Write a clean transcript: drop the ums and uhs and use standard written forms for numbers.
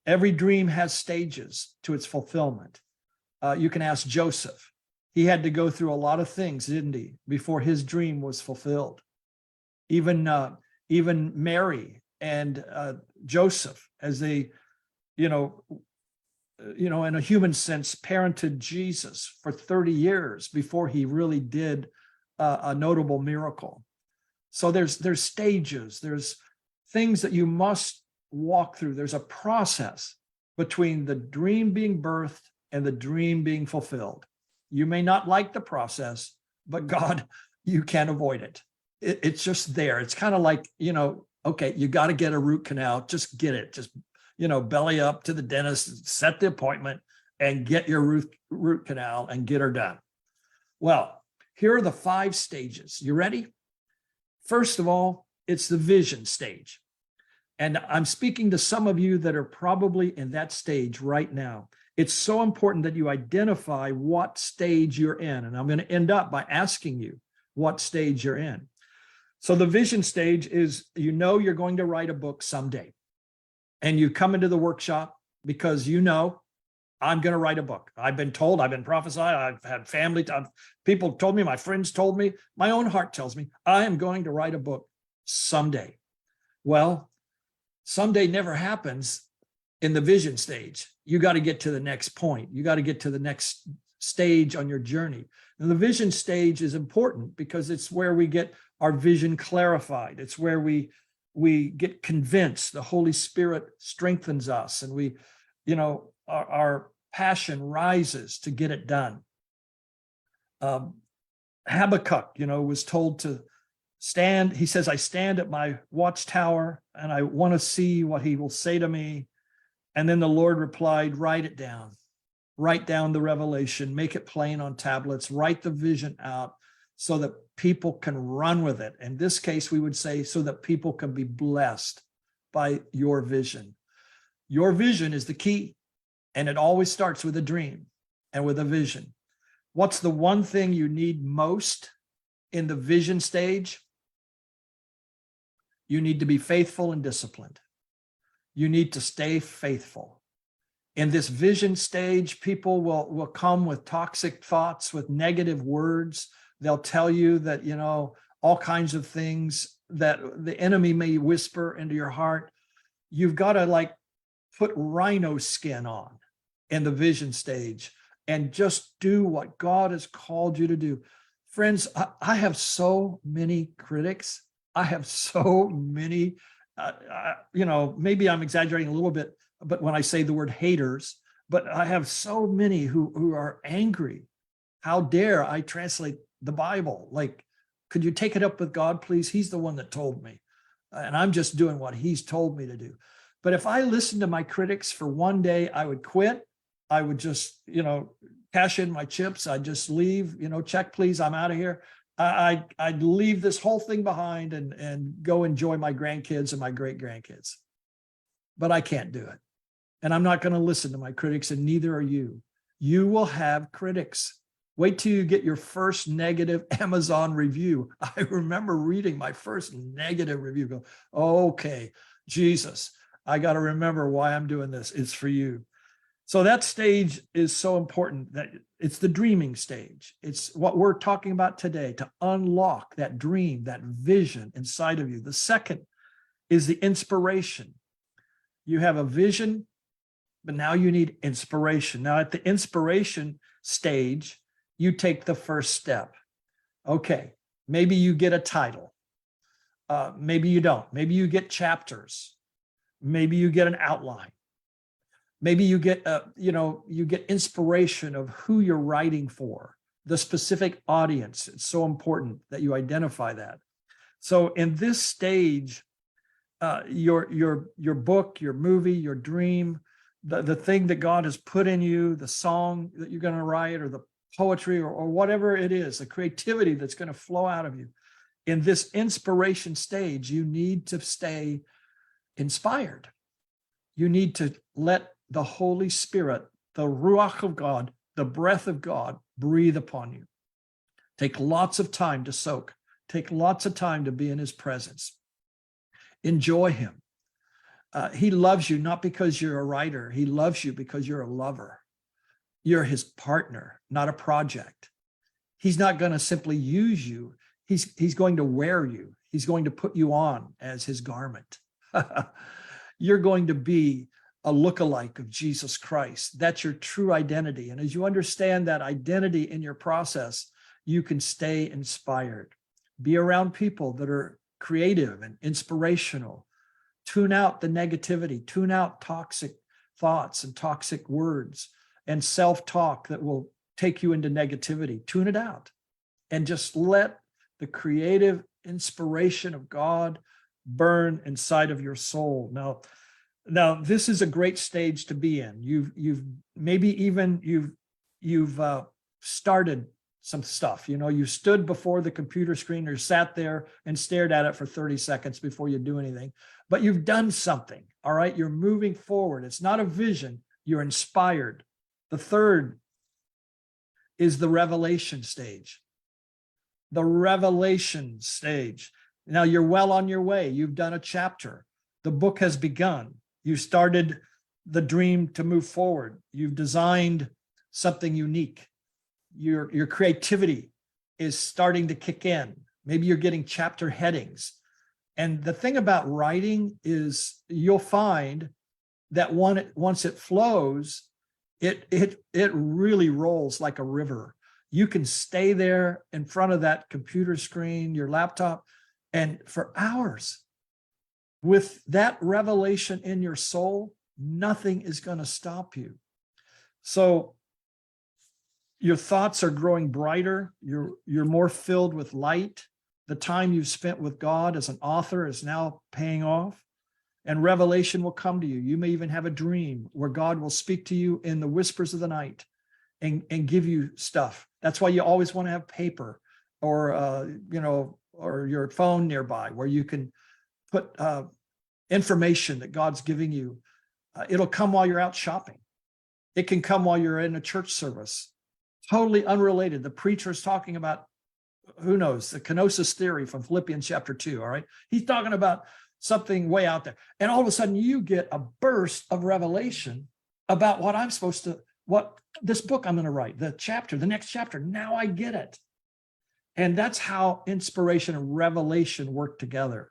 Every dream has stages to its fulfillment. You can ask Joseph. He had to go through a lot of things, didn't he, before his dream was fulfilled. Even Mary and Joseph, as they, in a human sense, parented Jesus for 30 years before he really did a notable miracle. So there's stages, there's things that you must walk through. There's a process between the dream being birthed and the dream being fulfilled. You may not like the process, but God, you can't avoid it. It's just there. It's kind of like, okay, you got to get a root canal. Just get it. Just, belly up to the dentist, set the appointment and get your root canal and get her done. Well, here are the 5 stages. You ready? First of all, it's the vision stage. And I'm speaking to some of you that are probably in that stage right now. It's so important that you identify what stage you're in. And I'm going to end up by asking you what stage you're in. So the vision stage is, you're going to write a book someday. And you come into the workshop because I'm going to write a book. I've been told, I've been prophesied, I've had family, people told me, my friends told me, my own heart tells me, I am going to write a book someday. Well, someday never happens in the vision stage. You got to get to the next point. You got to get to the next stage on your journey. And the vision stage is important because it's where we get our vision clarified. It's where we get convinced. The Holy Spirit strengthens us, and we, our passion rises to get it done. Habakkuk, was told to stand. He says, I stand at my watchtower and I want to see what he will say to me. And then the Lord replied, write it down. Write down the revelation, make it plain on tablets, write the vision out so that people can run with it. In this case, we would say so that people can be blessed by your vision. Your vision is the key, and it always starts with a dream and with a vision. What's the one thing you need most in the vision stage? You need to be faithful and disciplined. You need to stay faithful. In this vision stage, people will come with toxic thoughts, with negative words. They'll tell you that, all kinds of things that the enemy may whisper into your heart. You've got to put rhino skin on in the vision stage and just do what God has called you to do. Friends, I have so many critics. I have so many, maybe I'm exaggerating a little bit, but when I say the word haters, but I have so many who are angry. How dare I translate the Bible? Could you take it up with God, please? He's the one that told me. And I'm just doing what he's told me to do. But if I listened to my critics for one day, I would quit. I would just, cash in my chips. I'd just leave, check, please, I'm out of here. I'd leave this whole thing behind and go enjoy my grandkids and my great grandkids. But I can't do it. And I'm not going to listen to my critics, and neither are you. You will have critics. Wait till you get your first negative Amazon review. I remember reading my first negative review, go, okay, Jesus, I got to remember why I'm doing this. It's for you. So that stage is so important. That it's the dreaming stage. It's what we're talking about today, to unlock that dream, that vision inside of you. The second is the inspiration. You have a vision, but now you need inspiration. Now at the inspiration stage, you take the first step. Okay, maybe you get a title. Maybe you don't. Maybe you get chapters. Maybe you get an outline. Maybe you get, you get inspiration of who you're writing for, the specific audience. It's so important that you identify that. So in this stage, your book, your movie, your dream, the thing that God has put in you, the song that you're going to write, or the poetry, or whatever it is, the creativity that's going to flow out of you. In this inspiration stage, you need to stay inspired. You need to let the Holy Spirit, the Ruach of God, the breath of God, breathe upon you. Take lots of time to soak. Take lots of time to be in his presence. Enjoy him. He loves you not because you're a writer. He loves you because you're a lover. You're his partner, not a project. He's not going to simply use you. He's going to wear you. He's going to put you on as his garment. You're going to be a lookalike of Jesus Christ. That's your true identity. And as you understand that identity in your process, you can stay inspired. Be around people that are creative and inspirational. Tune out the negativity, tune out toxic thoughts and toxic words and self-talk that will take you into negativity. Tune it out and just let the creative inspiration of God burn inside of your soul. Now this is a great stage to be in. You've started some stuff. You know, you stood before the computer screen or sat there and stared at it for 30 seconds before you do anything, but you've done something. All right. You're moving forward. It's not a vision. You're inspired. The third is the revelation stage. The revelation stage. Now you're well on your way. You've done a chapter. The book has begun. You started the dream to move forward. You've designed something unique. Your creativity is starting to kick in. Maybe you're getting chapter headings. And the thing about writing is you'll find that once it flows, it really rolls like a river. You can stay there in front of that computer screen, your laptop, and for hours. With that revelation in your soul, nothing is going to stop you. So your thoughts are growing brighter. You're more filled with light. The time you've spent with God as an author is now paying off. And revelation will come to you. You may even have a dream where God will speak to you in the whispers of the night and give you stuff. That's why you always want to have paper or or your phone nearby where you can put information that God's giving you. It'll come while you're out shopping. It can come while you're in a church service. Totally unrelated. The preacher is talking about, who knows, the kenosis theory from Philippians chapter 2, all right? He's talking about something way out there. And all of a sudden you get a burst of revelation about what this book I'm going to write, the next chapter. Now I get it. And that's how inspiration and revelation work together.